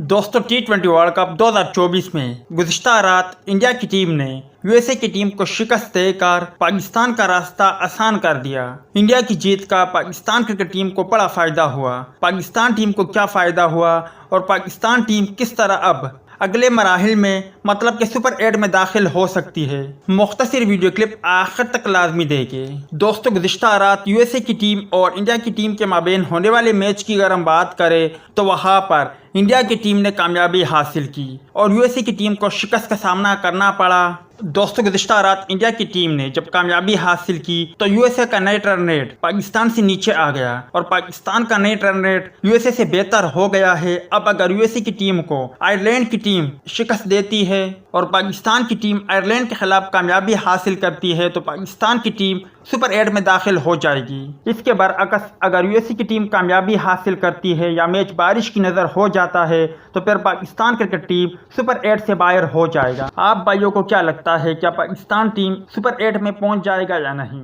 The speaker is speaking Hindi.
दोस्तों T20 वर्ल्ड कप 2024 में गुज़िश्ता रात इंडिया की टीम ने यूएसए की टीम को शिकस्त देकर पाकिस्तान का रास्ता आसान कर दिया। इंडिया की जीत का पाकिस्तान क्रिकेट टीम को बड़ा फायदा हुआ। पाकिस्तान टीम को क्या फायदा हुआ और पाकिस्तान टीम किस तरह अब अगले मराहिल में मतलब कि सुपर 8 में दाखिल हो सकती है। मुख्तसर वीडियो क्लिप आखिर तक लाजमी देखें। दोस्तों गुज़िश्ता रात यूएसए की टीम और इंडिया की टीम के माबेन होने वाले मैच की अगर हम बात करें तो वहाँ पर इंडिया की टीम ने कामयाबी हासिल की और यूएसए की टीम को शिकस्त का सामना करना पड़ा। दोस्तों गुज़िश्ता रात इंडिया की टीम ने जब कामयाबी हासिल की तो यूएसए का नेट रन रेट पाकिस्तान से नीचे आ गया और पाकिस्तान का नेट रन रेट यूएसए से बेहतर हो गया है। अब अगर यूएसए की टीम को आयरलैंड की टीम शिकस्त देती है और पाकिस्तान की टीम आयरलैंड के खिलाफ कामयाबी हासिल करती है तो पाकिस्तान की टीम सुपर 8 में दाखिल हो जाएगी। इसके बरअक्स अगर यूएसए की टीम कामयाबी हासिल करती है या मैच बारिश की नज़र हो जाता है तो फिर पाकिस्तान क्रिकेट टीम सुपर 8 से बाहर हो जाएगा। आप भाइयों को क्या लगता है, क्या पाकिस्तान टीम सुपर 8 में पहुंच जाएगा या नहीं?